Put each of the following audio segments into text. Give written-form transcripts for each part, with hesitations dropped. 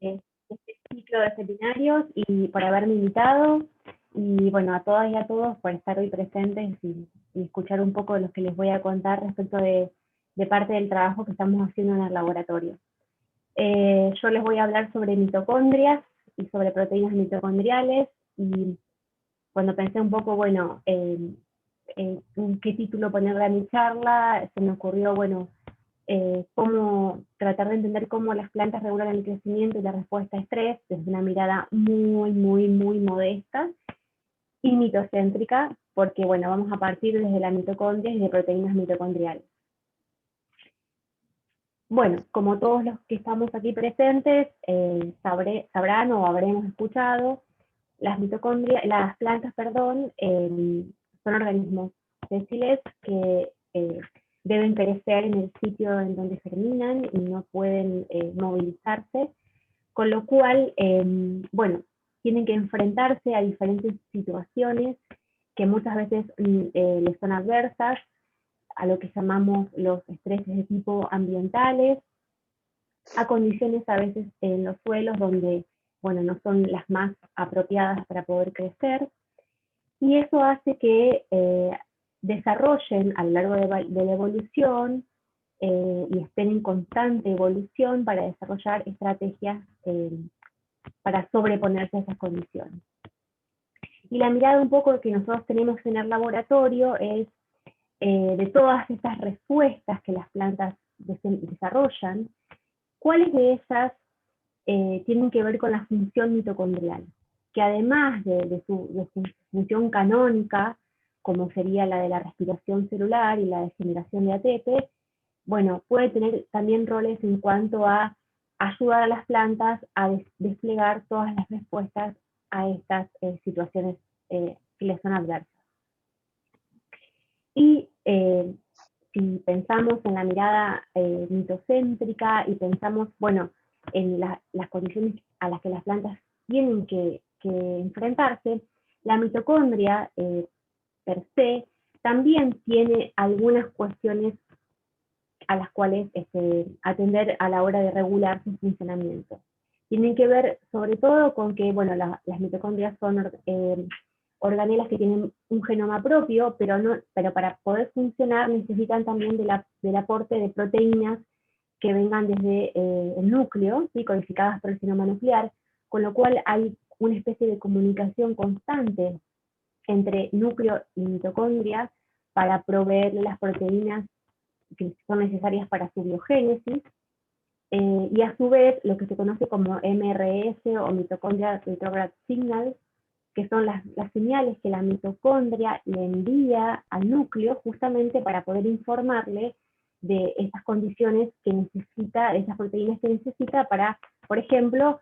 este ciclo de seminarios y por haberme invitado, y bueno, a todas y a todos por estar hoy presentes y escuchar un poco de lo que les voy a contar respecto de parte del trabajo que estamos haciendo en el laboratorio. Yo les voy a hablar sobre mitocondrias y sobre proteínas mitocondriales, y cuando pensé un poco, bueno, en qué título ponerle a mi charla, se me ocurrió, bueno, cómo tratar de entender cómo las plantas regulan el crecimiento y la respuesta a estrés desde una mirada muy, muy, muy modesta y mitocéntrica, porque bueno, vamos a partir desde la mitocondria y de proteínas mitocondriales. Bueno, como todos los que estamos aquí presentes sabrán o habremos escuchado, las mitocondrias, las plantas, perdón, son organismos sésiles que deben crecer en el sitio en donde germinan y no pueden movilizarse, con lo cual, bueno, tienen que enfrentarse a diferentes situaciones que muchas veces les son adversas, a lo que llamamos los estreses de tipo ambientales, a condiciones a veces en los suelos donde, bueno, no son las más apropiadas para poder crecer, y eso hace que desarrollen a lo largo de la evolución y estén en constante evolución para desarrollar estrategias para sobreponerse a esas condiciones. Y la mirada un poco que nosotros tenemos en el laboratorio es de todas estas respuestas que las plantas desarrollan, ¿cuáles de ellas tienen que ver con la función mitocondrial? Que además de su función canónica, como sería la de la respiración celular y la de generación de ATP, bueno, puede tener también roles en cuanto a ayudar a las plantas a desplegar todas las respuestas a estas situaciones que les son adversas. Y si pensamos en la mirada mitocéntrica y pensamos, bueno, en las condiciones a las que las plantas tienen que enfrentarse, la mitocondria per se también tiene algunas cuestiones a las cuales atender a la hora de regular su funcionamiento. Tienen que ver sobre todo con que, bueno, las mitocondrias son organelas que tienen un genoma propio, pero para poder funcionar necesitan también del aporte de proteínas que vengan desde el núcleo, ¿sí? Codificadas por el genoma nuclear, con lo cual hay una especie de comunicación constante entre núcleo y mitocondria para proveerle las proteínas que son necesarias para su biogénesis, y a su vez lo que se conoce como MRS o Mitochondrial Retrograde Signal, que son las señales que la mitocondria le envía al núcleo justamente para poder informarle de esas condiciones que necesita, esas proteínas que necesita para, por ejemplo,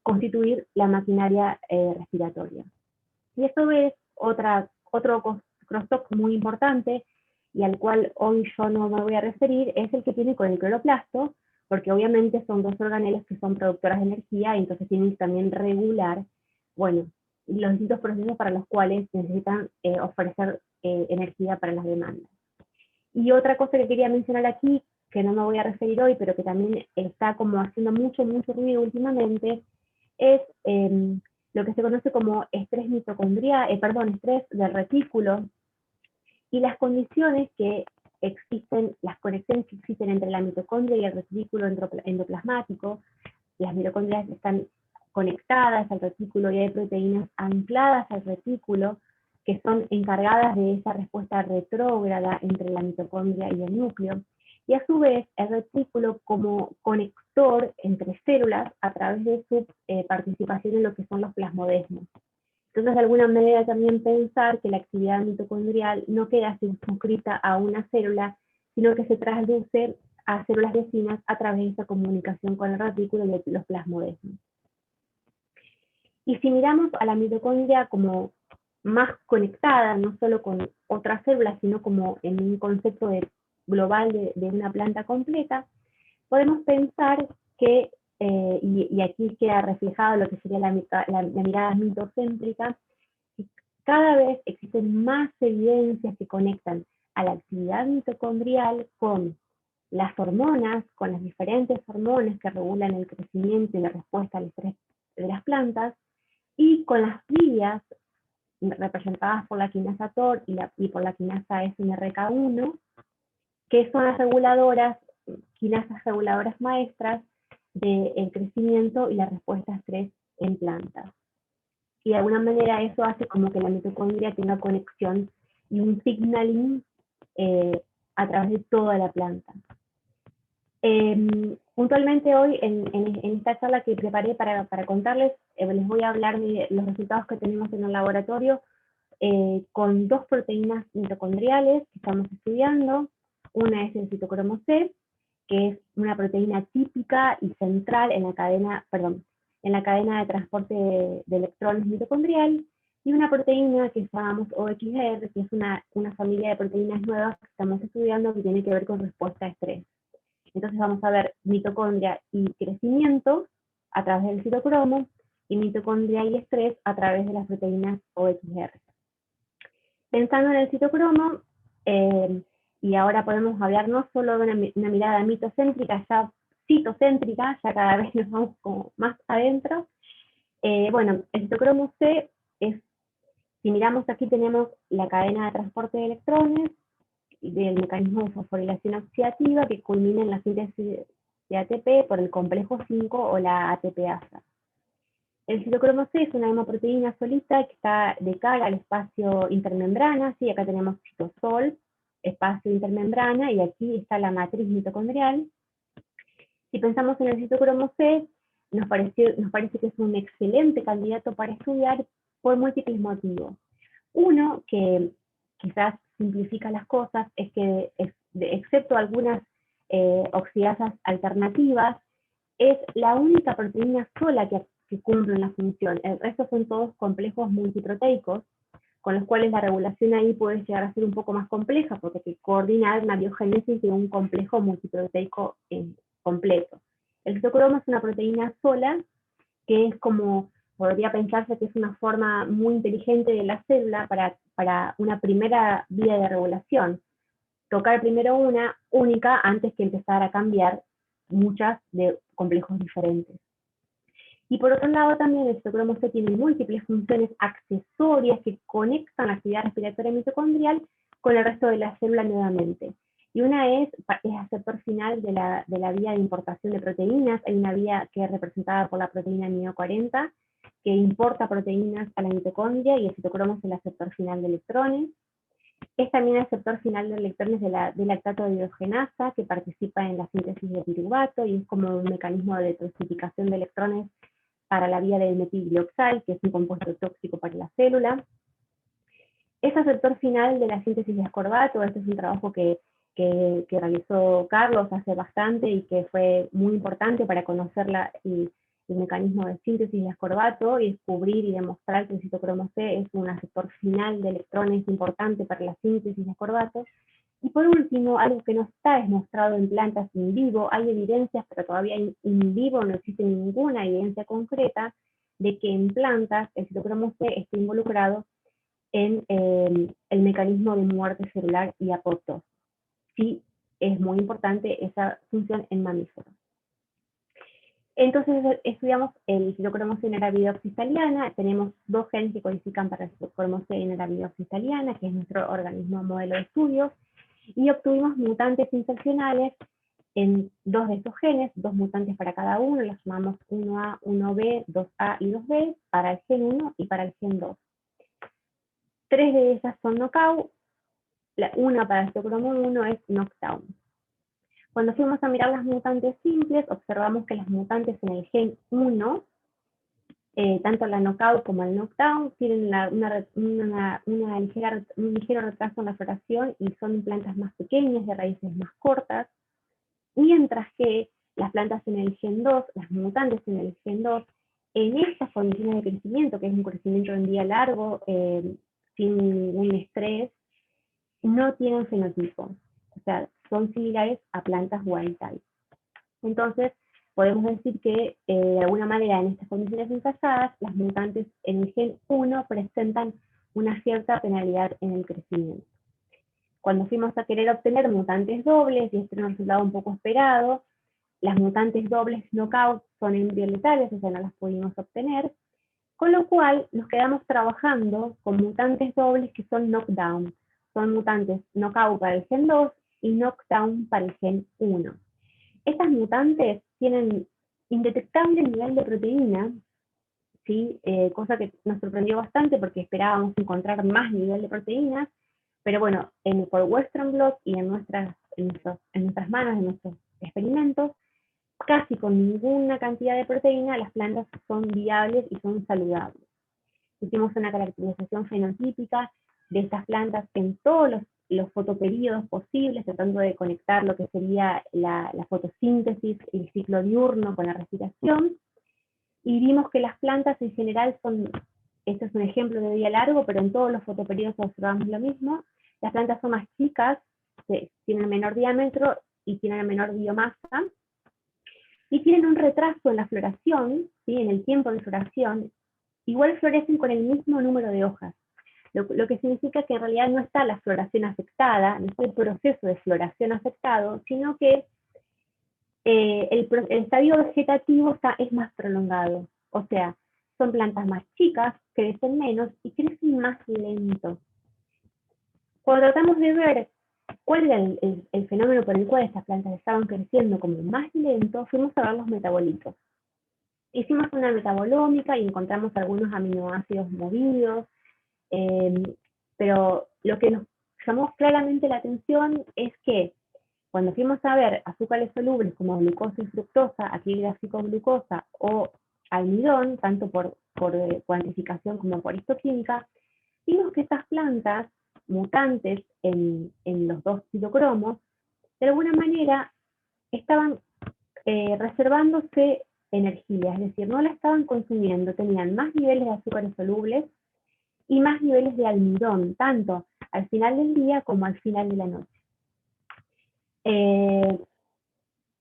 constituir la maquinaria respiratoria. Y eso es otro crosstalk muy importante, y al cual hoy yo no me voy a referir, es el que tiene con el cloroplasto, porque obviamente son dos organelos que son productoras de energía, y entonces tienen que también regular, bueno, los distintos procesos para los cuales necesitan ofrecer energía para las demandas. Y otra cosa que quería mencionar aquí, que no me voy a referir hoy, pero que también está como haciendo mucho ruido últimamente, es lo que se conoce como estrés mitocondrial, estrés del retículo, y las condiciones que existen, las conexiones que existen entre la mitocondria y el retículo endoplasmático. Las mitocondrias están conectadas al retículo y hay proteínas ancladas al retículo que son encargadas de esa respuesta retrógrada entre la mitocondria y el núcleo. Y a su vez, el retículo como conector entre células a través de su participación en lo que son los plasmodesmos. Entonces, de alguna manera también pensar que la actividad mitocondrial no queda circunscrita a una célula, sino que se traduce a células vecinas a través de esa comunicación con el retículo y los plasmodesmos. Y si miramos a la mitocondria como más conectada, no solo con otras células, sino como en un concepto global de una planta completa, podemos pensar que, y aquí queda reflejado lo que sería la mirada mitocéntrica, cada vez existen más evidencias que conectan a la actividad mitocondrial con las hormonas, con las diferentes hormonas que regulan el crecimiento y la respuesta al estrés de las plantas, y con las vías representadas por la quinasa TOR y por la quinasa SNRK1, que son las reguladoras, quinasas reguladoras maestras del crecimiento y la respuesta a estrés en plantas. Y de alguna manera eso hace como que la mitocondria tenga conexión y un signaling a través de toda la planta. Puntualmente hoy, en esta charla que preparé para contarles, les voy a hablar de los resultados que tenemos en el laboratorio con dos proteínas mitocondriales que estamos estudiando. Una es el citocromo C, que es una proteína típica y central en la cadena, en la cadena de transporte de electrones mitocondrial, y una proteína que llamamos OXR, que es una familia de proteínas nuevas que estamos estudiando que tiene que ver con respuesta a estrés. Entonces vamos a ver mitocondria y crecimiento a través del citocromo, y mitocondria y estrés a través de las proteínas OXR. Pensando en el citocromo, y ahora podemos hablar no solo de una mirada mitocéntrica, ya citocéntrica, ya cada vez nos vamos como más adentro. Bueno, el citocromo C es, si miramos aquí tenemos la cadena de transporte de electrones del mecanismo de fosforilación oxidativa que culmina en la síntesis de ATP por el complejo 5 o la ATPasa. El citocromo C es una hemoproteína solita que está de cara al espacio intermembrana, ¿sí? Acá tenemos citosol, espacio intermembrana, y aquí está la matriz mitocondrial. Si pensamos en el citocromo C, nos parece que es un excelente candidato para estudiar por múltiples motivos. Uno, que quizás simplifica las cosas, es que excepto algunas oxidasas alternativas, es la única proteína sola que cumplen la función. El resto son todos complejos multiproteicos, con los cuales la regulación ahí puede llegar a ser un poco más compleja, porque hay que coordinar una biogénesis de un complejo multiproteico completo. El citocromo es una proteína sola, que es como, podría pensarse que es una forma muy inteligente de la célula para una primera vía de regulación. Tocar primero una única antes que empezar a cambiar muchas de complejos diferentes. Y por otro lado también el citocromo C tiene múltiples funciones accesorias que conectan la actividad respiratoria mitocondrial con el resto de la célula nuevamente. Y una es aceptor final de la vía de importación de proteínas. Hay una vía que es representada por la proteína MIO40, que importa proteínas a la mitocondria, y el citocromo es el aceptor final de electrones. Es también el aceptor final de electrones del lactato de hidrogenasa, que participa en la síntesis de piruvato, y es como un mecanismo de detoxificación de electrones para la vía del metilglioxal, que es un compuesto tóxico para la célula. Es aceptor final de la síntesis de ascorbato. Este es un trabajo que realizó Carlos hace bastante y que fue muy importante para conocer el mecanismo de síntesis de ascorbato y descubrir y demostrar que el citocromo C es un aceptor final de electrones importante para la síntesis de ascorbato. Y por último, algo que no está demostrado en plantas in vivo, hay evidencias, pero todavía in vivo no existe ninguna evidencia concreta de que en plantas el citocromo C esté involucrado en el mecanismo de muerte celular y apoptosis. Sí, es muy importante esa función en mamíferos. Entonces estudiamos el citocromo C en Arabidopsis thaliana. Tenemos dos genes que codifican para el citocromo C en Arabidopsis thaliana, que es nuestro organismo modelo de estudio, y obtuvimos mutantes insercionales en dos de estos genes, dos mutantes para cada uno, los llamamos 1A, 1B, 2A y 2B, para el gen 1 y para el gen 2. Tres de esas son knockout, una para el citocromo 1 es knockdown. Cuando fuimos a mirar las mutantes simples, observamos que las mutantes en el gen 1, tanto la knockout como el knockdown, tienen un ligero retraso en la floración y son plantas más pequeñas, de raíces más cortas, mientras que las plantas en el gen 2, las mutantes en el gen 2, en estas condiciones de crecimiento, que es un crecimiento en día largo, sin ningún estrés, no tienen fenotipo. O sea, son similares a plantas wild type. Entonces, podemos decir que de alguna manera en estas condiciones ensayadas, las mutantes en el gen 1 presentan una cierta penalidad en el crecimiento. cuando fuimos a querer obtener mutantes dobles, y este era un resultado un poco esperado, las mutantes dobles knockout son invioletables, o sea, no las pudimos obtener, con lo cual nos quedamos trabajando con mutantes dobles que son knockdown. Son mutantes knockout para el gen 2 y knockdown para el gen 1. Estas mutantes tienen indetectable nivel de proteína, ¿sí? Cosa que nos sorprendió bastante porque esperábamos encontrar más nivel de proteínas, pero bueno, por Western blot y en nuestras manos, en nuestros experimentos, casi con ninguna cantidad de proteína las plantas son viables y son saludables. Hicimos una caracterización fenotípica de estas plantas en todos los fotoperiodos posibles, tratando de conectar lo que sería la fotosíntesis y el ciclo diurno con la respiración, y vimos que las plantas en general son, este es un ejemplo de día largo, pero en todos los fotoperiodos observamos lo mismo, las plantas son más chicas, tienen menor diámetro y tienen menor biomasa, y tienen un retraso en la floración, ¿sí? En el tiempo de floración, igual florecen con el mismo número de hojas, lo que significa que en realidad no está la floración afectada, no está el proceso de floración afectado, sino que el estadio vegetativo es más prolongado, o sea, son plantas más chicas, crecen menos y crecen más lento. Cuando tratamos de ver cuál era el fenómeno por el cual estas plantas estaban creciendo como más lento, fuimos a ver los metabolitos. Hicimos una metabolómica y encontramos algunos aminoácidos movidos, pero lo que nos llamó claramente la atención es que cuando fuimos a ver azúcares solubles como glucosa y fructosa, aquí gráfico glucosa o almidón, tanto por cuantificación como por histoquímica, vimos que estas plantas mutantes en los dos citocromos, de alguna manera estaban reservándose energía, es decir, no la estaban consumiendo, tenían más niveles de azúcares solubles y más niveles de almidón, tanto al final del día como al final de la noche.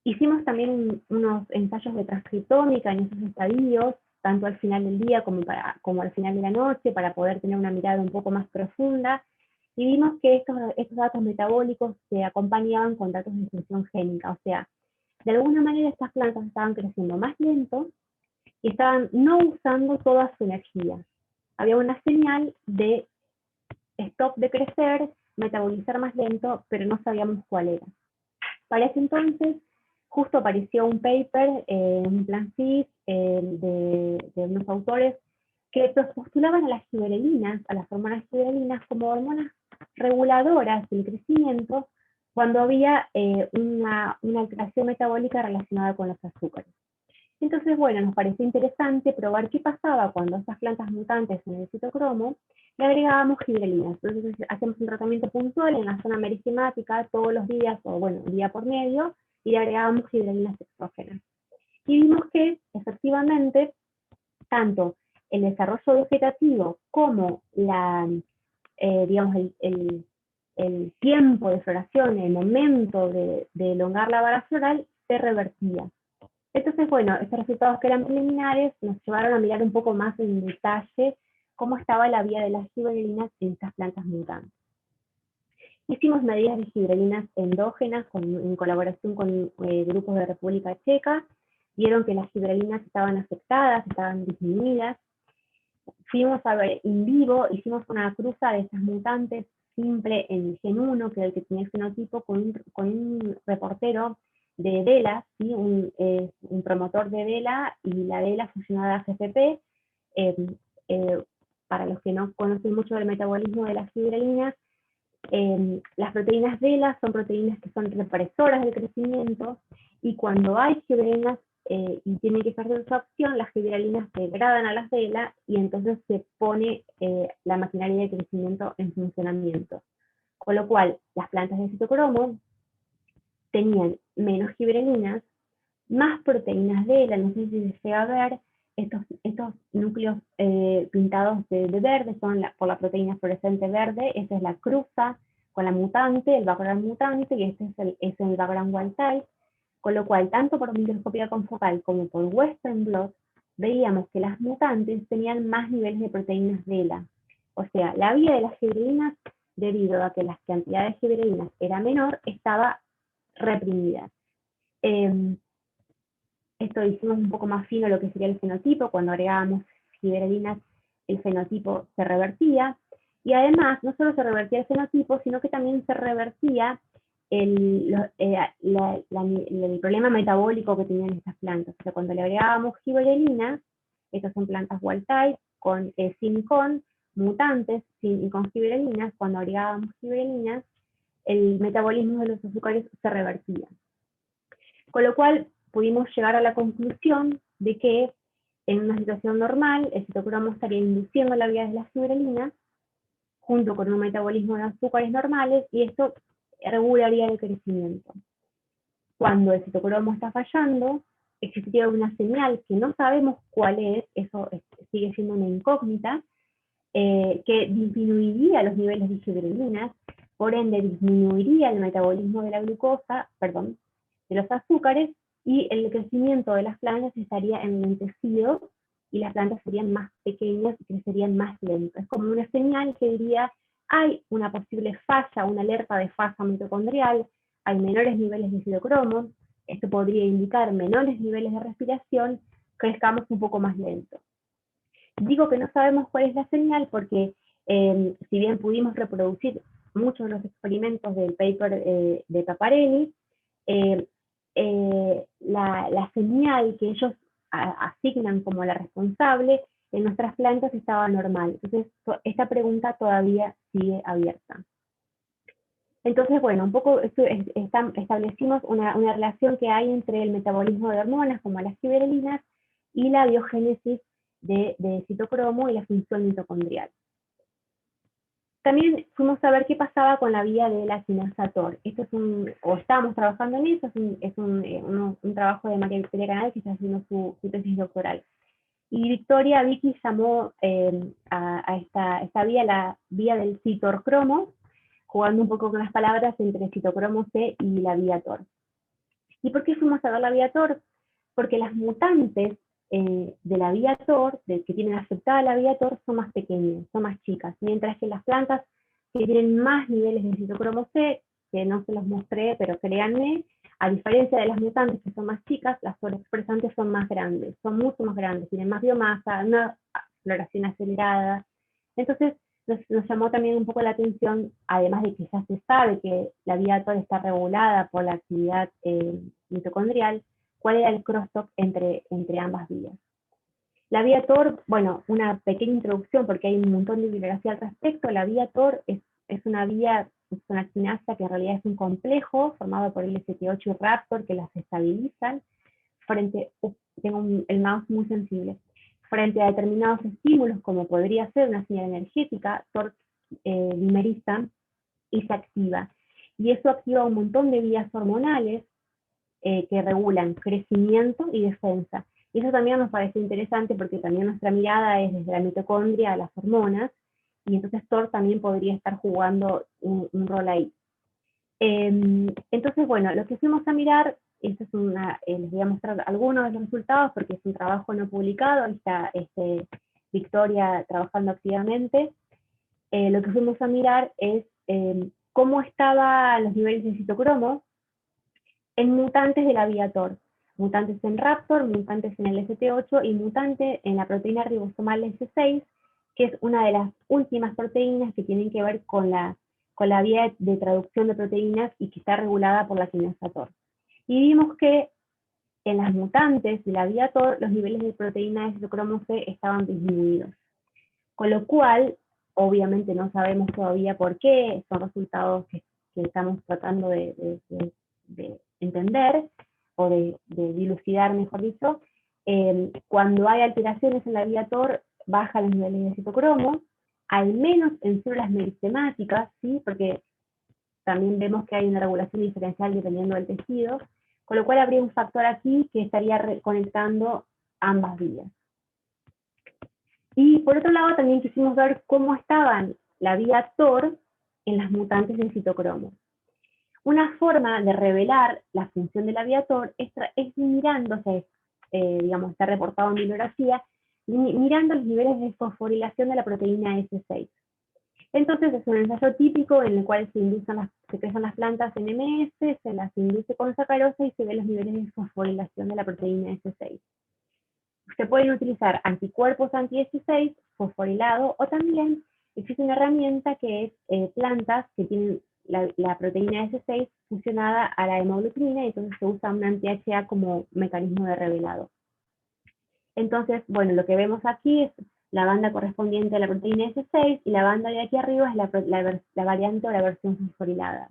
Hicimos también unos ensayos de transcriptómica en esos estadios, tanto al final del día como al final de la noche, para poder tener una mirada un poco más profunda, y vimos que estos datos metabólicos se acompañaban con datos de expresión génica, o sea, de alguna manera estas plantas estaban creciendo más lento y estaban no usando toda su energía. Había una señal de stop de crecer, metabolizar más lento, pero no sabíamos cuál era. Para ese entonces, justo apareció un paper, un plan CIS, de unos autores que postulaban a las giberelinas, a las hormonas giberelinas, como hormonas reguladoras del crecimiento cuando había una alteración metabólica relacionada con los azúcares. Entonces, bueno, nos pareció interesante probar qué pasaba cuando esas plantas mutantes en el citocromo le agregábamos giberelinas. Entonces hacemos un tratamiento puntual en la zona meristematica todos los días, o bueno, día por medio, y le agregábamos giberelinas exógenas. Y vimos que, efectivamente, tanto el desarrollo vegetativo como digamos, el tiempo de floración, el momento de elongar la vara floral, se revertía. Entonces, bueno, estos resultados que eran preliminares nos llevaron a mirar un poco más en detalle cómo estaba la vida de las giberelinas en estas plantas mutantes. Hicimos medidas de giberelinas endógenas en colaboración con grupos de República Checa, vieron que las giberelinas estaban afectadas, estaban disminuidas. Fuimos a ver in vivo, hicimos una cruza de estas mutantes simple en el gen 1, que era el que tenía el fenotipo, con un reportero de DELA, ¿sí? un promotor de DELA, y la DELA fusionada a GFP. Para los que no conocen mucho del metabolismo de las giberelinas, las proteínas DELA son proteínas que son represoras del crecimiento, y cuando hay giberelinas y tienen que ejercer su acción, las giberelinas degradan a las DELA y entonces se pone la maquinaria de crecimiento en funcionamiento. Con lo cual, las plantas de citocromo tenían menos giberelinas, más proteínas DELA, no sé si se llega a ver, estos núcleos pintados de verde son por la proteína fluorescente verde, esa es la cruza con la mutante, el background mutante, y este es el background wild type, con lo cual, tanto por microscopía confocal como por Western blot, veíamos que las mutantes tenían más niveles de proteínas DELA. O sea, la vida de las giberelinas debido a que las cantidades de giberelinas era menor, estaba reprimida. Esto hicimos un poco más fino lo que sería el fenotipo. Cuando agregábamos giberelinas, el fenotipo se revertía, y además no solo se revertía el fenotipo, sino que también se revertía el problema metabólico que tenían estas plantas. O sea, cuando le agregábamos giberelinas, estas son plantas wild type, sin con mutantes, sin y con giberelinas, cuando agregábamos giberelinas, el metabolismo de los azúcares se revertía. Con lo cual pudimos llegar a la conclusión de que en una situación normal el citocromo estaría induciendo la vía de las giberelinas junto con un metabolismo de azúcares normales, y esto regularía el crecimiento. Cuando el citocromo está fallando, existiría una señal que no sabemos cuál es, eso sigue siendo una incógnita, que disminuiría los niveles de giberelinas, por ende disminuiría el metabolismo de la glucosa, perdón, de los azúcares, y el crecimiento de las plantas estaría enlentecido y las plantas serían más pequeñas y crecerían más lento. Es como una señal que diría, hay una posible falla, una alerta de falla mitocondrial, hay menores niveles de citocromo, esto podría indicar menores niveles de respiración, crezcamos un poco más lento. Digo que no sabemos cuál es la señal porque si bien pudimos reproducir muchos de los experimentos del paper de Paparelli, la señal que ellos asignan como la responsable en nuestras plantas estaba normal. Entonces, esta pregunta todavía sigue abierta. Entonces, bueno, un poco establecimos una relación que hay entre el metabolismo de hormonas, como las giberelinas, y la biogénesis de citocromo y la función mitocondrial. También fuimos a ver qué pasaba con la vía de la quinasa TOR. Esto estábamos trabajando en eso, es un trabajo de María Victoria Canal, que está haciendo su tesis doctoral. Y Vicky llamó a esta vía la vía del citorcromo, jugando un poco con las palabras entre citocromo C y la vía TOR. ¿Y por qué fuimos a ver la vía TOR? Porque las mutantes de la vía TOR, que tienen aceptada la vía TOR, son más pequeñas, son más chicas, mientras que las plantas que tienen más niveles de citocromo C, que no se los mostré, pero créanme, a diferencia de las mutantes que son más chicas, las sobreexpresantes son más grandes, son mucho más grandes, tienen más biomasa, una floración acelerada. Entonces, nos llamó también un poco la atención, además de que ya se sabe que la vía TOR está regulada por la actividad mitocondrial, cuál era el crosstalk entre ambas vías. La vía TOR, bueno, una pequeña introducción porque hay un montón de bibliografía al respecto. La vía TOR es una vía, es una quinasa que en realidad es un complejo formado por el ST8 y Raptor que las estabilizan tengo el mouse muy sensible, frente a determinados estímulos como podría ser una señal energética. TOR dimeriza y se activa. Y eso activa un montón de vías hormonales que regulan crecimiento y defensa. Y eso también nos parece interesante porque también nuestra mirada es desde la mitocondria a las hormonas, y entonces TOR también podría estar jugando un rol ahí. Entonces, bueno, lo que fuimos a mirar, les voy a mostrar algunos de los resultados porque es un trabajo no publicado, ahí está Victoria trabajando activamente. Lo que fuimos a mirar es cómo estaban los niveles de citocromo en mutantes de la vía TOR, mutantes en Raptor, mutantes en el ST8 y mutante en la proteína ribosomal S6, que es una de las últimas proteínas que tienen que ver con la vía de traducción de proteínas y que está regulada por la quinasa TOR. Y vimos que en las mutantes de la vía TOR los niveles de proteína de citocromo C estaban disminuidos. Con lo cual, obviamente no sabemos todavía por qué, son resultados que estamos tratando de entender, o de dilucidar, mejor dicho. Cuando hay alteraciones en la vía TOR, bajan los niveles de citocromo, al menos en células meristemáticas, ¿sí? Porque también vemos que hay una regulación diferencial dependiendo del tejido, con lo cual habría un factor aquí que estaría conectando ambas vías. Y por otro lado también quisimos ver cómo estaban la vía TOR en las mutantes de citocromo. Una forma de revelar la función de la vía TOR es mirando, digamos, está reportado en bibliografía, mirando los niveles de fosforilación de la proteína S6. Entonces es un ensayo típico en el cual se crecen las plantas en MS, se las induce con sacarosa y se ven los niveles de fosforilación de la proteína S6. Se pueden utilizar anticuerpos anti-S6, fosforilado, o también existe una herramienta que es plantas que tienen la proteína S6 fusionada a la hemaglutinina, y entonces se usa un anti-HA como mecanismo de revelado. Entonces, bueno, lo que vemos aquí es la banda correspondiente a la proteína S6, y la banda de aquí arriba es la variante o la versión fosforilada.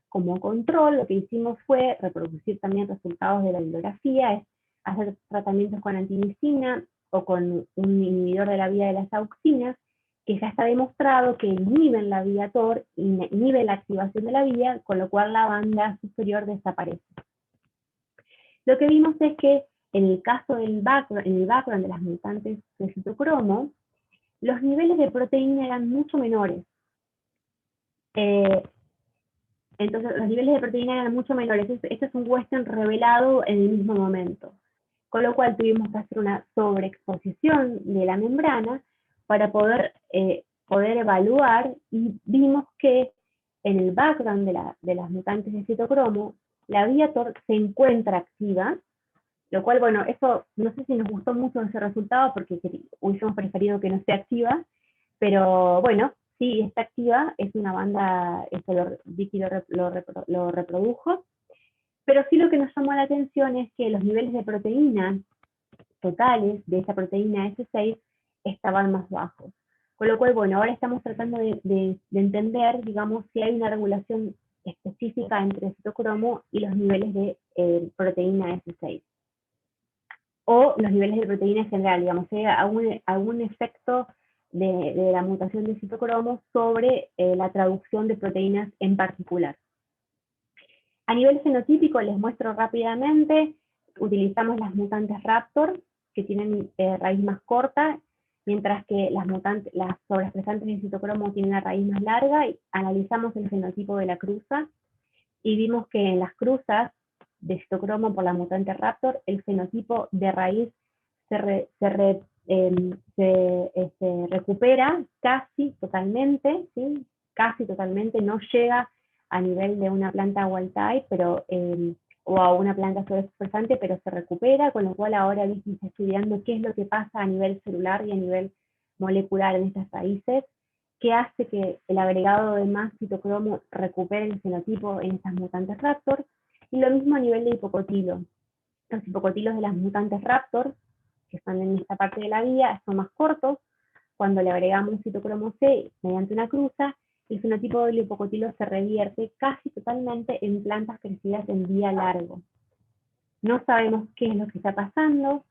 Como control, lo que hicimos fue reproducir también resultados de la bibliografía, es hacer tratamientos con antimicina o con un inhibidor de la vía de las auxinas, que ya está demostrado que inhiben la vía TOR, inhibe la activación de la vía, con lo cual la banda superior desaparece. Lo que vimos es que en el caso del background de las mutantes de citocromo, los niveles de proteína eran mucho menores. Entonces, los niveles de proteína eran mucho menores. Este es un western revelado en el mismo momento. Con lo cual tuvimos que hacer una sobreexposición de la membrana para poder evaluar, y vimos que en el background de las mutantes de citocromo, la vía TOR se encuentra activa, lo cual, bueno, eso no sé si nos gustó mucho ese resultado porque hubiésemos preferido que no esté activa, pero bueno, sí está activa, es una banda, líquido lo reprodujo, pero sí lo que nos llamó la atención es que los niveles de proteína totales de esa proteína S6 estaban más bajos. Con lo cual, bueno, ahora estamos tratando de entender, digamos, si hay una regulación específica entre el citocromo y los niveles de proteína S6. O los niveles de proteína en general, digamos, si hay algún efecto de la mutación de citocromo sobre la traducción de proteínas en particular. A nivel fenotípico les muestro rápidamente, utilizamos las mutantes Raptor, que tienen raíz más corta, mientras que las sobreexpresantes de citocromo tienen una raíz más larga, y analizamos el fenotipo de la cruza, y vimos que en las cruzas de citocromo por la mutante Raptor, el fenotipo de raíz se recupera casi totalmente, ¿sí? Casi totalmente, no llega a nivel de una planta wild type, pero, o a una planta sobreexpresante, pero se recupera, con lo cual ahora se está estudiando qué es lo que pasa a nivel celular y a nivel molecular en estas raíces, que hace que el agregado de más citocromo recupere el fenotipo en estas mutantes Raptor, y lo mismo a nivel de hipocotilo. Los hipocotilos de las mutantes Raptor, que están en esta parte de la vía, son más cortos. Cuando le agregamos citocromo C mediante una cruza, el fenotipo del hipocotilo se revierte casi totalmente en plantas crecidas en vía largo. No sabemos qué es lo que está pasando.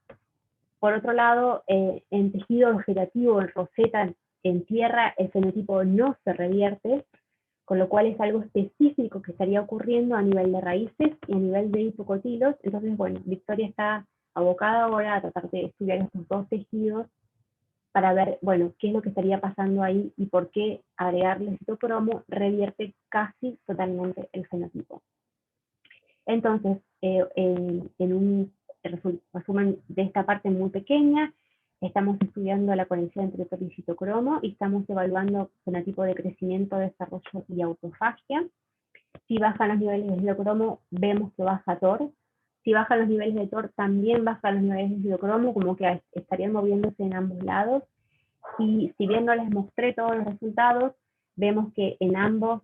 Por otro lado, en tejido vegetativo, en roseta, en tierra, el fenotipo no se revierte, con lo cual es algo específico que estaría ocurriendo a nivel de raíces y a nivel de hipocotilos. Entonces, bueno, Victoria está abocada ahora a tratar de estudiar estos dos tejidos para ver, bueno, qué es lo que estaría pasando ahí y por qué agregarle citocromo revierte casi totalmente el fenotipo. Entonces, en un resumen de esta parte muy pequeña, estamos estudiando la conexión entre TOR y citocromo, y estamos evaluando fenotipo de crecimiento, desarrollo y autofagia. Si bajan los niveles de citocromo, vemos que baja TOR. Si bajan los niveles de TOR, también bajan los niveles de citocromo, como que estarían moviéndose en ambos lados. Y si bien no les mostré todos los resultados, vemos que en ambas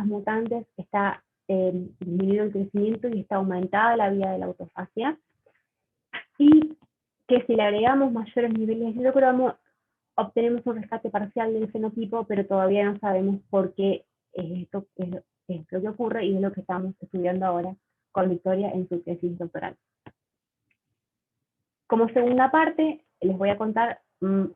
mutantes está disminuido el crecimiento y está aumentada la vía de la autofagia. Y que si le agregamos mayores niveles de citocromo, obtenemos un rescate parcial del fenotipo, pero todavía no sabemos por qué esto es lo que ocurre, y es lo que estamos estudiando ahora con Victoria en su tesis doctoral. Como segunda parte, les voy a contar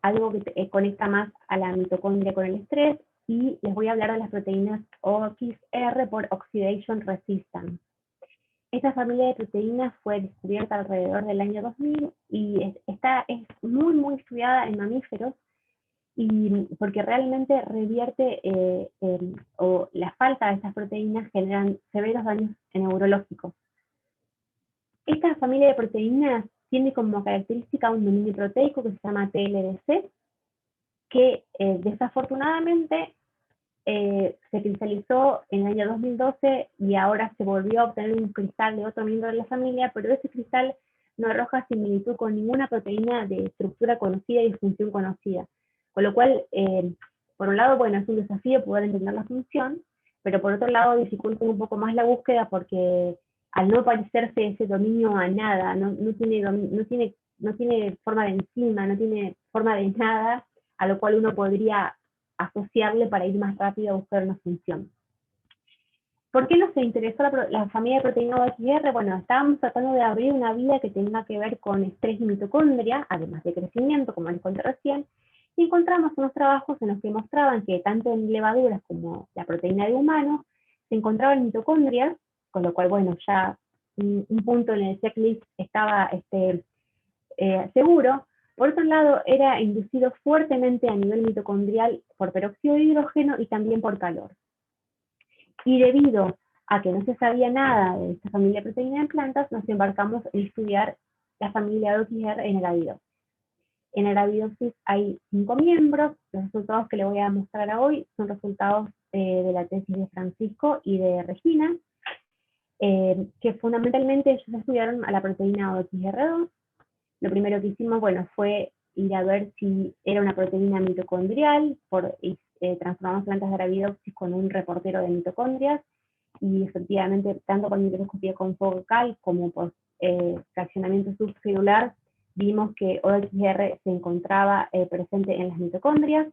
algo que conecta más a la mitocondria con el estrés, y les voy a hablar de las proteínas OXR por Oxidation Resistance. Esta familia de proteínas fue descubierta alrededor del año 2000 y es muy, muy estudiada en mamíferos, y porque realmente revierte o la falta de estas proteínas generan severos daños neurológicos. Esta familia de proteínas tiene como característica un dominio proteico que se llama TLDC, que desafortunadamente se cristalizó en el año 2012 y ahora se volvió a obtener un cristal de otro miembro de la familia, pero ese cristal no arroja similitud con ninguna proteína de estructura conocida y función conocida. Con lo cual, por un lado, bueno, es un desafío poder entender la función, pero por otro lado dificulta un poco más la búsqueda porque al no parecerse ese dominio a nada, no tiene forma de enzima, no tiene forma de nada, a lo cual uno podría asociarle para ir más rápido a buscar una función. ¿Por qué nos interesó la familia de proteína OXR? Bueno, estábamos tratando de abrir una vía que tenga que ver con estrés y mitocondria, además de crecimiento, como les conté recién, y encontramos unos trabajos en los que mostraban que tanto en levaduras como la proteína de humanos se encontraban mitocondrias, con lo cual, bueno, ya un punto en el checklist estaba seguro. Por otro lado, era inducido fuertemente a nivel mitocondrial por peróxido de hidrógeno y también por calor. Y debido a que no se sabía nada de esta familia de proteína en plantas, nos embarcamos en estudiar la familia de OXR en el Arabidopsis. En el Arabidopsis hay 5 miembros. Los resultados que le voy a mostrar hoy son resultados de la tesis de Francisco y de Regina, que fundamentalmente ellos estudiaron a la proteína OXR2. Lo primero que hicimos, bueno, fue ir a ver si era una proteína mitocondrial, transformamos plantas de Arabidopsis con un reportero de mitocondrias, y efectivamente, tanto con microscopía confocal como por fraccionamiento subcelular, vimos que OXR se encontraba presente en las mitocondrias.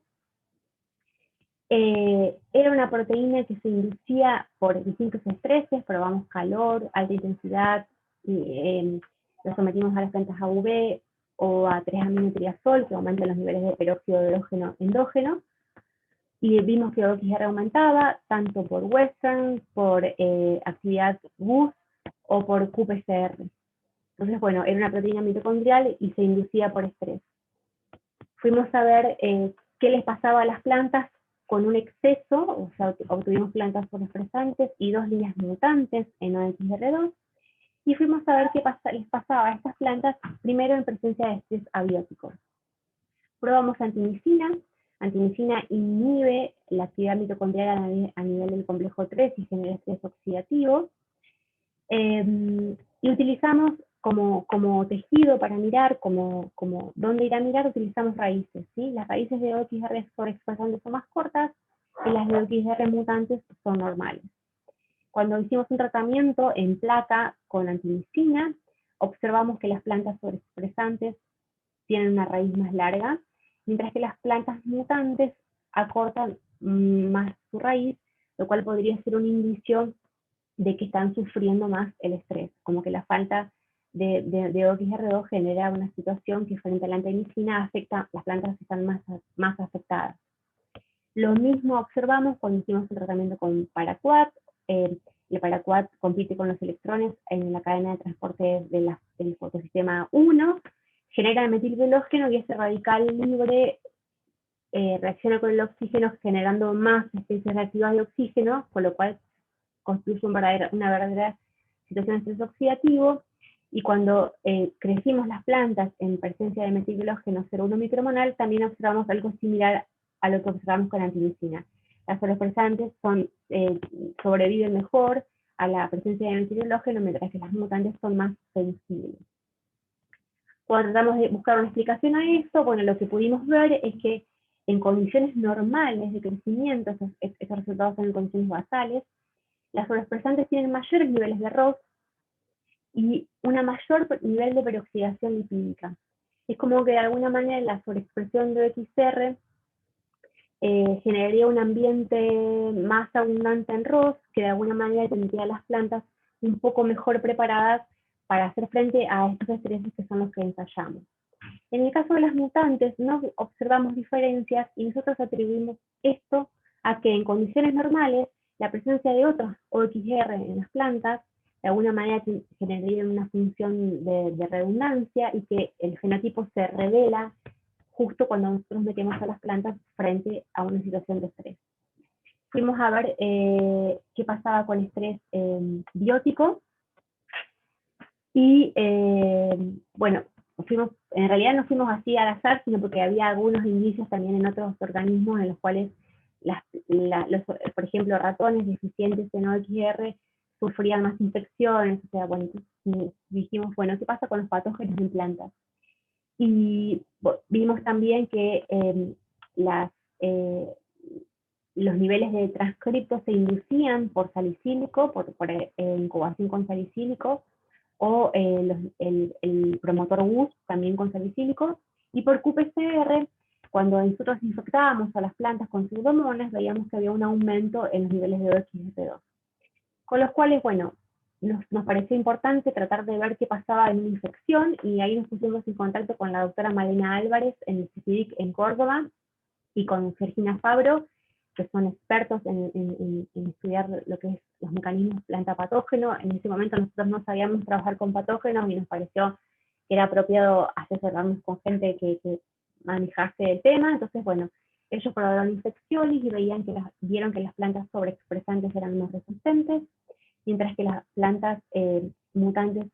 Era una proteína que se inducía por distintos estreses, probamos calor, alta intensidad, lo sometimos a las plantas AUV o a 3-aminotriazol, que aumentan los niveles de peróxido de hidrógeno endógeno, y vimos que OXR aumentaba tanto por Western, por actividad GUS o por qPCR. Entonces, bueno, era una proteína mitocondrial y se inducía por estrés. Fuimos a ver qué les pasaba a las plantas con un exceso, o sea, obtuvimos plantas fosforescentes y 2 líneas mutantes en OXR2, y fuimos a ver qué les pasaba a estas plantas, primero en presencia de estrés abiótico. Probamos antimicina. Antimicina inhibe la actividad mitocondrial a nivel del complejo 3 y genera estrés oxidativo. Y utilizamos como tejido para mirar, como dónde ir a mirar, utilizamos raíces, ¿sí? Las raíces de OXR sobreexpresantes son más cortas y las de OXR mutantes son normales. Cuando hicimos un tratamiento en placa con antimicina, observamos que las plantas sobreexpresantes tienen una raíz más larga, mientras que las plantas mutantes acortan más su raíz, lo cual podría ser un indicio de que están sufriendo más el estrés, como que la falta de OXR2 genera una situación que frente a la antimicina afecta, las plantas están más afectadas. Lo mismo observamos cuando hicimos un tratamiento con paraquat. El paraquat compite con los electrones en la cadena de transporte del fotosistema 1, genera metilbiológeno y ese radical libre reacciona con el oxígeno generando más especies reactivas de oxígeno, con lo cual construye una verdadera situación de estrés oxidativo. Y cuando crecimos las plantas en presencia de metilbiológeno 0,1 micromonal, también observamos algo similar a lo que observamos con la antimicina. Las fosforescentes sobreviven mejor a la presencia de metilbiológeno, mientras que las mutantes son más sensibles. Cuando tratamos de buscar una explicación a esto, bueno, lo que pudimos ver es que en condiciones normales de crecimiento, estos resultados son en condiciones basales, las fosforescentes tienen mayores niveles de ROS y un mayor nivel de peroxidación lipídica. Es como que de alguna manera la sobreexpresión de OXR generaría un ambiente más abundante en ROS, que de alguna manera tendría a las plantas un poco mejor preparadas para hacer frente a estos estreses que son los que ensayamos. En el caso de las mutantes no observamos diferencias y nosotros atribuimos esto a que en condiciones normales la presencia de otros OXR en las plantas de alguna manera generaría una función de redundancia y que el fenotipo se revela justo cuando nosotros metemos a las plantas frente a una situación de estrés. Fuimos a ver qué pasaba con estrés biótico y bueno, en realidad no fuimos así al azar, sino porque había algunos indicios también en otros organismos en los cuales, por ejemplo, ratones deficientes en OXR sufrían más infecciones, o sea, bueno, entonces dijimos, bueno, ¿qué pasa con los patógenos en plantas? Y vimos también que los niveles de transcriptos se inducían por salicílico, por incubación con salicílico, o el promotor WUS también con salicílico, y por qPCR, cuando nosotros infectábamos a las plantas con pseudomonas, veíamos que había un aumento en los niveles de OXF2. Con los cuales, bueno, nos pareció importante tratar de ver qué pasaba en una infección, y ahí nos pusimos en contacto con la doctora Malena Álvarez en el CICIDIC en Córdoba, y con Georgina Fabro, que son expertos en estudiar lo que es los mecanismos planta-patógeno. En ese momento nosotros no sabíamos trabajar con patógenos y nos pareció que era apropiado asesorarnos con gente que manejase el tema. Entonces, bueno, ellos probaron infecciones y vieron que las plantas sobreexpresantes eran más resistentes, mientras que las plantas mutantes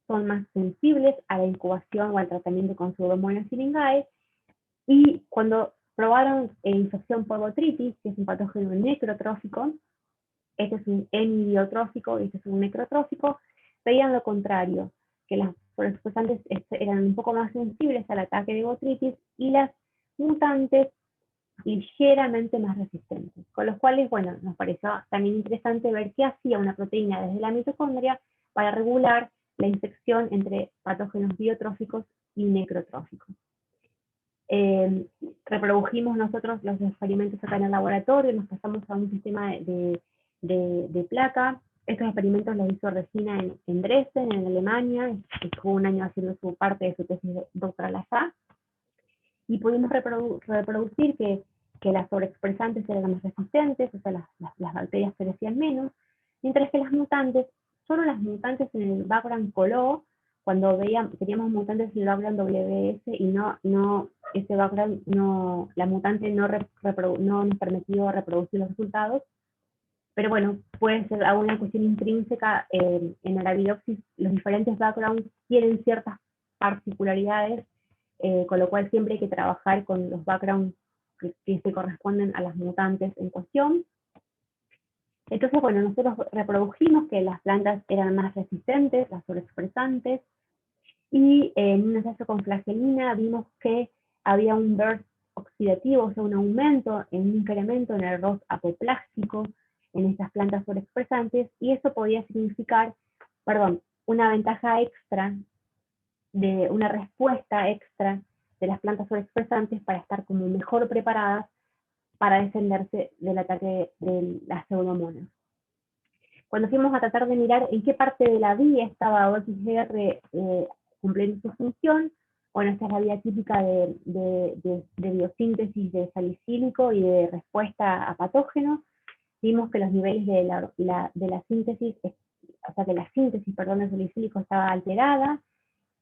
son más sensibles a la incubación o al tratamiento con Pseudomonas syringae. Y cuando probaron infección por botrytis, que es un patógeno necrotrófico, este es un hemibiotrófico y este es un necrotrófico, veían lo contrario, que las sobreexpresantes eran un poco más sensibles al ataque de botrytis y las mutantes ligeramente más resistentes. Con los cuales, bueno, nos pareció también interesante ver qué hacía una proteína desde la mitocondria para regular la infección entre patógenos biotróficos y necrotróficos. Reprodujimos nosotros los experimentos acá en el laboratorio, nos pasamos a un sistema de placa. Estos experimentos los hizo Regina en Dresden, en Alemania, estuvo un año haciendo su parte de su tesis doctoral allá, y pudimos reproducir que las sobreexpresantes eran más resistentes, o sea, las bacterias crecían menos, mientras que las mutantes, solo las mutantes en el background coló, cuando teníamos mutantes en el background WS y ese background, la mutante no nos permitió reproducir los resultados. Pero bueno, puede ser alguna cuestión intrínseca en el Arabidopsis. Los diferentes backgrounds tienen ciertas particularidades, con lo cual siempre hay que trabajar con los backgrounds que se corresponden a las mutantes en cuestión. Entonces, bueno, nosotros reprodujimos que las plantas eran más resistentes, las sobreexpresantes, y en un ensayo con flagelina vimos que había un burst oxidativo, o sea, un aumento, un incremento en el ROS apoplástico en estas plantas sobreexpresantes, y eso podía significar, una ventaja extra, una respuesta extra de las plantas sobreexpresantes para estar como mejor preparadas para defenderse del ataque de las pseudomonas. Cuando fuimos a tratar de mirar en qué parte de la vía estaba OXR cumpliendo su función, bueno, esta es la vía típica de biosíntesis de salicílico y de respuesta a patógenos. Vimos que los niveles de la síntesis, o sea, que la síntesis, perdón, de salicílico estaba alterada,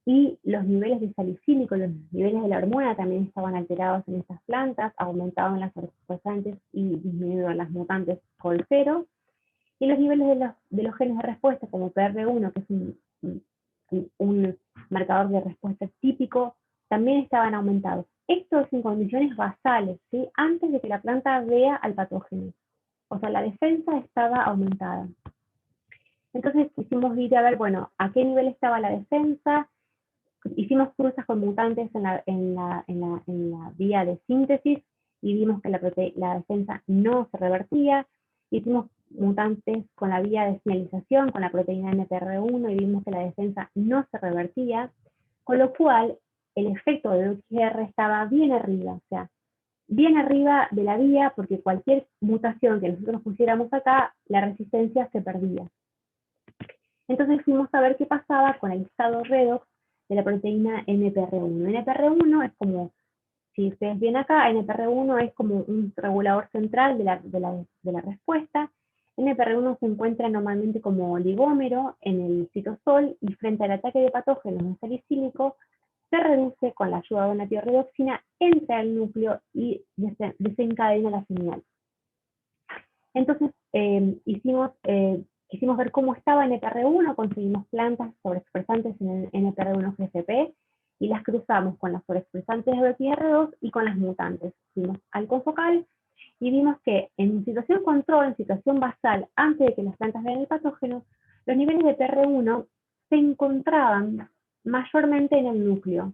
y los niveles de salicílico, los niveles de la hormona también estaban alterados en estas plantas, aumentaban las sobreexpresantes y disminuían las mutantes con cero. Y los niveles de los genes de respuesta, como PR1, que es un marcador de respuesta típico, también estaban aumentados. Esto es en condiciones basales, ¿sí? Antes de que la planta vea al patógeno. O sea, la defensa estaba aumentada. Entonces quisimos ir a ver, bueno, a qué nivel estaba la defensa. Hicimos cruzas con mutantes en la vía de síntesis y vimos que la defensa no se revertía. Hicimos mutantes con la vía de señalización, con la proteína NPR1, y vimos que la defensa no se revertía, con lo cual el efecto de OXR estaba bien arriba, o sea, bien arriba de la vía, porque cualquier mutación que nosotros pusiéramos acá, la resistencia se perdía. Entonces fuimos a ver qué pasaba con el estado redox de la proteína NPR1. NPR1 es como, si ustedes ven acá, NPR1 es como un regulador central de la respuesta. NPR1 se encuentra normalmente como oligómero en el citosol, y frente al ataque de patógenos de salicílico se reduce con la ayuda de una tiorredoxina, entra al núcleo y desencadena la señal. Entonces quisimos ver cómo estaba NPR1, conseguimos plantas sobreexpresantes en el NPR1 GCP, y las cruzamos con las sobreexpresantes de OXR2 y con las mutantes. Fuimos al confocal y vimos que en situación control, en situación basal, antes de que las plantas vean el patógeno, los niveles de PR1 se encontraban mayormente en el núcleo,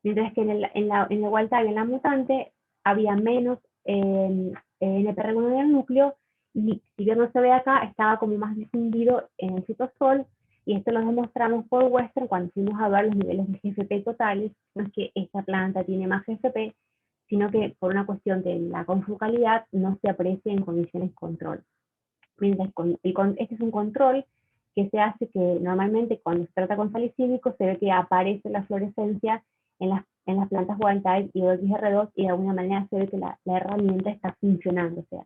mientras que en el wild type, en la mutante, había menos NPR1 en el núcleo, y si bien no se ve acá, estaba como más difundido en el citosol, y esto lo demostramos por Western cuando fuimos a ver los niveles de GFP totales. No es que esta planta tiene más GFP, sino que por una cuestión de la confocalidad no se aprecia en condiciones control. Mientras este es un control que se hace que normalmente cuando se trata con salicílico se ve que aparece la fluorescencia en las plantas wild type y OXR2, y de alguna manera se ve que la herramienta está funcionando. O sea,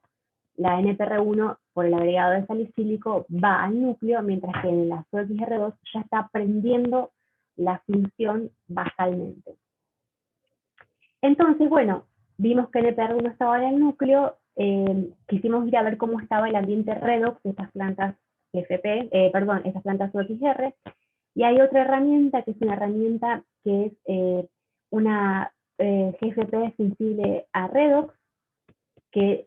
la NPR1 por el agregado de salicílico va al núcleo, mientras que en la OXR2 ya está aprendiendo la función basalmente. Entonces, bueno, vimos que NPR1 estaba en el núcleo, quisimos ir a ver cómo estaba el ambiente redox de estas plantas estas plantas OXR, y hay otra herramienta que es una herramienta que es una GFP sensible a redox, que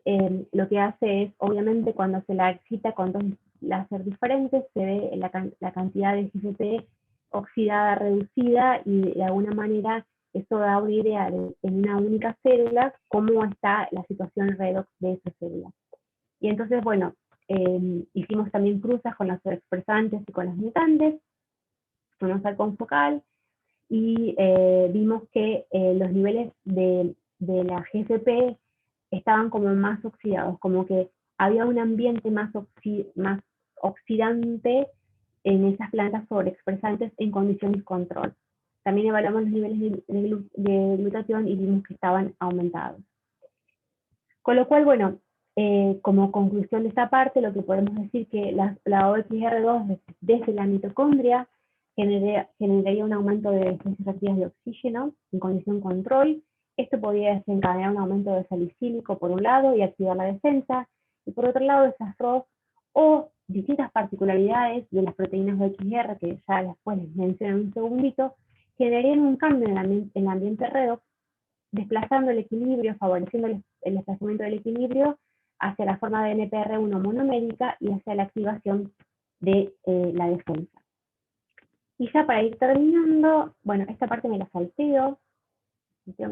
lo que hace es, obviamente, cuando se la excita con dos láser diferentes, se ve la cantidad de GFP oxidada reducida, y de alguna manera eso da una idea en una única célula cómo está la situación redox de esa célula. Y entonces, bueno, hicimos también cruzas con las sobreexpresantes y con las mutantes, fuimos al confocal y vimos que los niveles de la GFP estaban como más oxidados, como que había un ambiente más oxidante en esas plantas sobreexpresantes en condiciones control. También evaluamos los niveles de glutatión y vimos que estaban aumentados. Con lo cual, bueno, como conclusión de esta parte, lo que podemos decir que la OXR2 desde la mitocondria generaría un aumento de defensas activas de oxígeno en condición control. Esto podría desencadenar un aumento de salicílico por un lado y activar la defensa, y por otro lado esas ROS o distintas particularidades de las proteínas de OXR, que ya después les menciono en un segundito, generarían un cambio en el ambiente redox, desplazando el equilibrio, favoreciendo el desplazamiento del equilibrio hacia la forma de NPR1 monomérica y hacia la activación de la defensa. Y ya para ir terminando, bueno, esta parte me la salteo, porque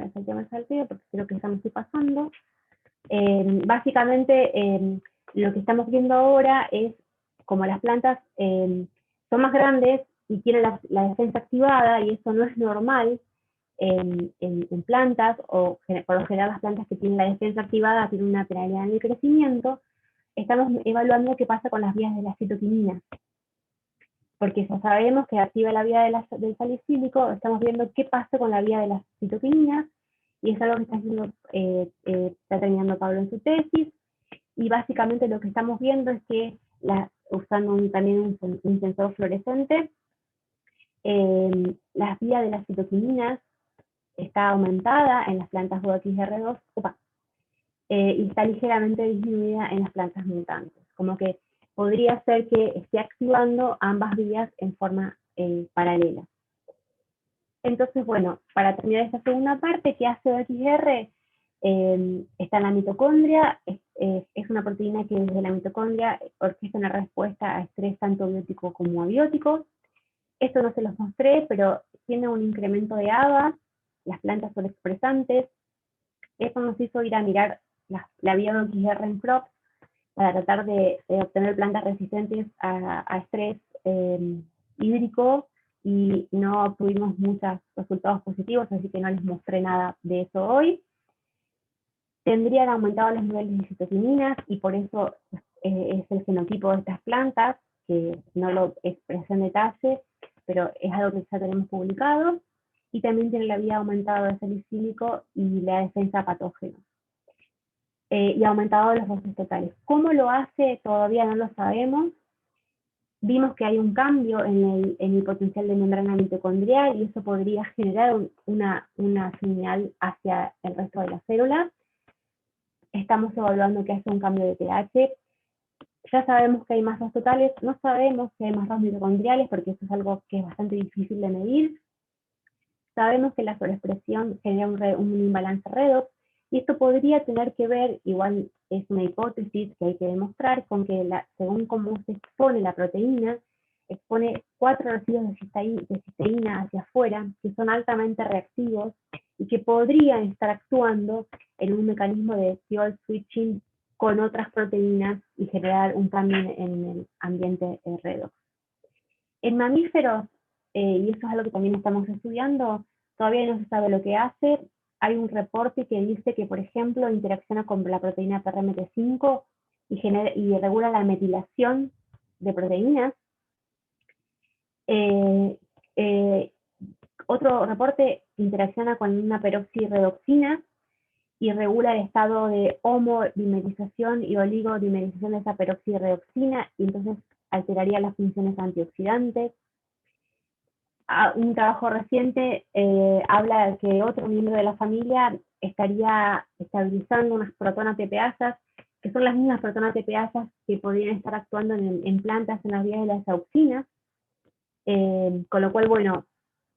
creo que ya me estoy pasando. Básicamente, lo que estamos viendo ahora es como las plantas son más grandes y tienen la defensa activada, y eso no es normal en plantas, o por lo general las plantas que tienen la defensa activada tienen una penalidad en el crecimiento. Estamos evaluando qué pasa con las vías de la citoquinina, porque ya sabemos que activa la vía del salicílico. Estamos viendo qué pasa con la vía de las citoquininas, y es algo que está terminando Pablo en su tesis, y básicamente lo que estamos viendo es que usando también un sensor fluorescente, las vías de las citoquininas está aumentada en las plantas OXR2 y está ligeramente disminuida en las plantas mutantes. Como que podría ser que esté activando ambas vías en forma paralela. Entonces, bueno, para terminar esta segunda parte, ¿qué hace OXR? Está en la mitocondria, es una proteína que desde la mitocondria orquesta una respuesta a estrés tanto biótico como abiótico. Esto no se los mostré, pero tiene un incremento de ABA, las plantas son expresantes. Eso nos hizo ir a mirar la vía de OXR en crops para tratar de obtener plantas resistentes a estrés hídrico, y no obtuvimos muchos resultados positivos, así que no les mostré nada de eso hoy. Tendrían aumentado los niveles de citoquininas, y por eso es el fenotipo de estas plantas, que no lo expresé en detalle, pero es algo que ya tenemos publicado. Y también tiene la vía aumentada de salicílico y la defensa a patógenos. Y ha aumentado los dosis totales. ¿Cómo lo hace? Todavía no lo sabemos. Vimos que hay un cambio en el potencial de membrana mitocondrial, y eso podría generar una señal hacia el resto de las células. Estamos evaluando que hace un cambio de pH. Ya sabemos que hay masas totales, no sabemos si hay masas mitocondriales, porque eso es algo que es bastante difícil de medir. sabemos que la sobreexpresión genera un imbalance redox, y esto podría tener que ver, igual es una hipótesis que hay que demostrar, con que según cómo se expone la proteína, expone 4 residuos de cisteína hacia afuera, que son altamente reactivos y que podrían estar actuando en un mecanismo de fuel switching con otras proteínas y generar un cambio en el ambiente redox. En mamíferos, y eso es algo que también estamos estudiando, todavía no se sabe lo que hace. Hay un reporte que dice que, por ejemplo, interacciona con la proteína PRMT5 y regula la metilación de proteínas. Otro reporte interacciona con una peroxiredoxina y regula el estado de homodimerización y oligodimerización de esa peroxiredoxina, y entonces alteraría las funciones antioxidantes. Un trabajo reciente habla de que otro miembro de la familia estaría estabilizando unas protonas tepeasas, que son las mismas protonas tepeasas que podrían estar actuando en plantas en las vías de las auxinas. Con lo cual, bueno,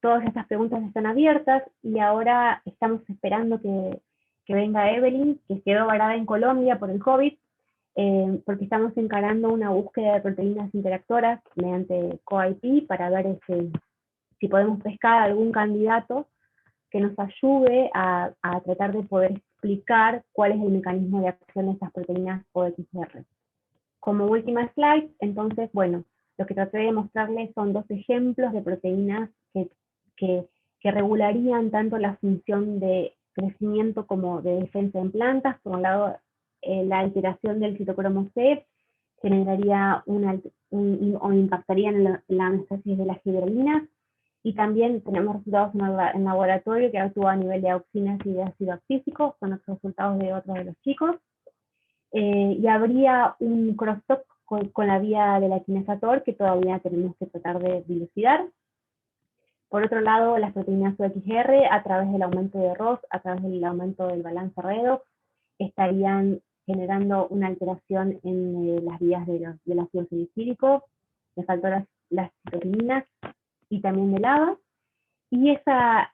todas estas preguntas están abiertas y ahora estamos esperando que venga Evelyn, que quedó varada en Colombia por el COVID, porque estamos encarando una búsqueda de proteínas interactoras mediante CoIP para ver si podemos pescar algún candidato que nos ayude a tratar de poder explicar cuál es el mecanismo de acción de estas proteínas OXR. Como última slide, entonces, bueno, lo que traté de mostrarles son 2 ejemplos de proteínas que regularían tanto la función de crecimiento como de defensa en plantas. Por un lado, la alteración del citocromo C generaría o impactaría en la homeostasis de las fibrilinas, y también tenemos resultados en laboratorio que actúa a nivel de auxinas y de ácido actífico, son los resultados de otros de los chicos. Y habría un crosstalk con la vía de la kinesator que todavía tenemos que tratar de dilucidar. Por otro lado, las proteínas OXR, a través del aumento de ROS, a través del aumento del balance redox, estarían generando una alteración en las vías del ácido salicílico, me faltó las citokininas y también del ABA, y esa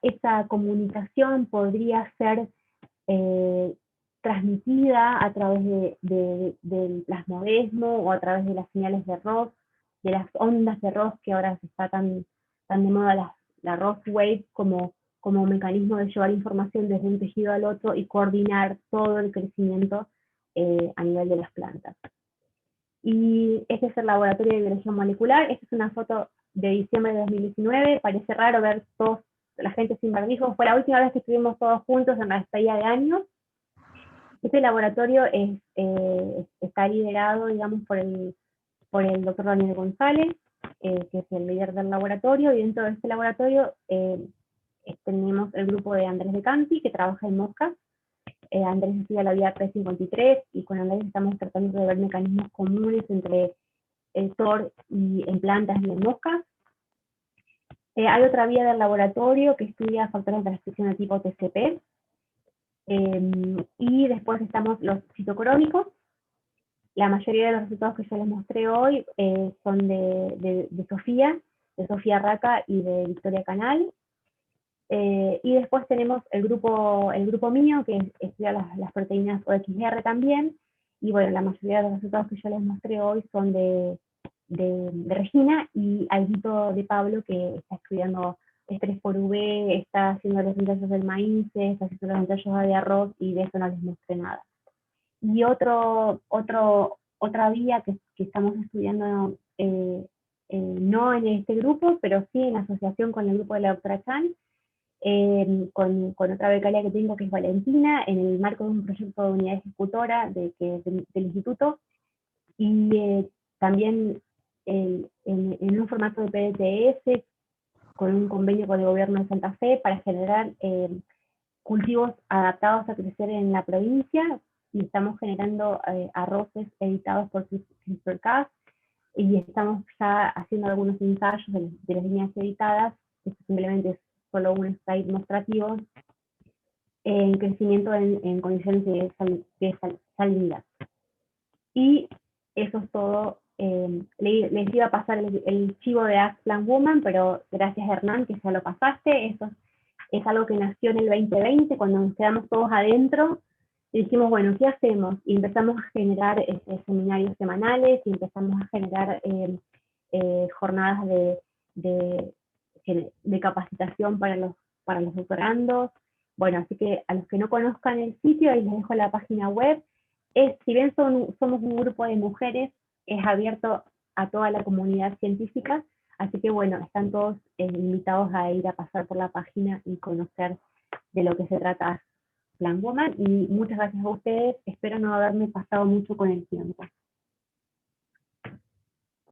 comunicación podría ser transmitida a través del plasmodesmo o a través de las señales de ROS, de las ondas de ROS, que ahora se está tan de moda la ROS Wave como mecanismo de llevar información desde un tejido al otro y coordinar todo el crecimiento a nivel de las plantas. Y este es el laboratorio de biología molecular. Esta es una foto de diciembre de 2019. Parece raro ver la gente sin barbijo. Fue la última vez que estuvimos todos juntos en la despedida de años. Este laboratorio está liderado, digamos, por el doctor Daniel González, que es el líder del laboratorio, y dentro de este laboratorio tenemos el grupo de Andrés de Canti, que trabaja en moscas. Andrés estudia la vía 353, y con Andrés estamos tratando de ver mecanismos comunes entre el TOR y en plantas y en moscas. Hay otra vía del laboratorio que estudia factores de transcripción de tipo TCP, y después estamos los citocrómicos. La mayoría de los resultados que yo les mostré hoy son de Sofía Raca y de Victoria Canal. Y después tenemos el grupo mío, que estudia las proteínas OXR también, y bueno, la mayoría de los resultados que yo les mostré hoy son de Regina, y alguito de Pablo, que está estudiando estrés por UV, está haciendo los ensayos del maíz, está haciendo los ensayos de arroz, y de eso no les mostré nada. Y otra vía que estamos estudiando, no en este grupo, pero sí en asociación con el grupo de la doctora Chan, con otra becaria que tengo, que es Valentina, en el marco de un proyecto de unidad ejecutora del instituto, y también en un formato de PDTS, con un convenio con el gobierno de Santa Fe para generar cultivos adaptados a crecer en la provincia, y estamos generando arroces editados por CRISPR-Cas, y estamos ya haciendo algunos ensayos de las líneas editadas. Esto simplemente es solo un slide demostrativo en crecimiento en condiciones de salinidad. Y eso es todo. Les iba a pasar el chivo de Ask Plant Woman, pero gracias, Hernán, que ya lo pasaste. Eso Es algo que nació en el 2020, cuando nos quedamos todos adentro, y dijimos, bueno, ¿qué hacemos? Y empezamos a generar seminarios semanales, y empezamos a generar jornadas de capacitación para los doctorandos. Bueno, así que a los que no conozcan el sitio, ahí les dejo la página web. Si bien somos un grupo de mujeres, es abierto a toda la comunidad científica, así que bueno, están todos invitados a ir a pasar por la página y conocer de lo que se trata Plan Woman, y muchas gracias a ustedes, espero no haberme pasado mucho con el tiempo.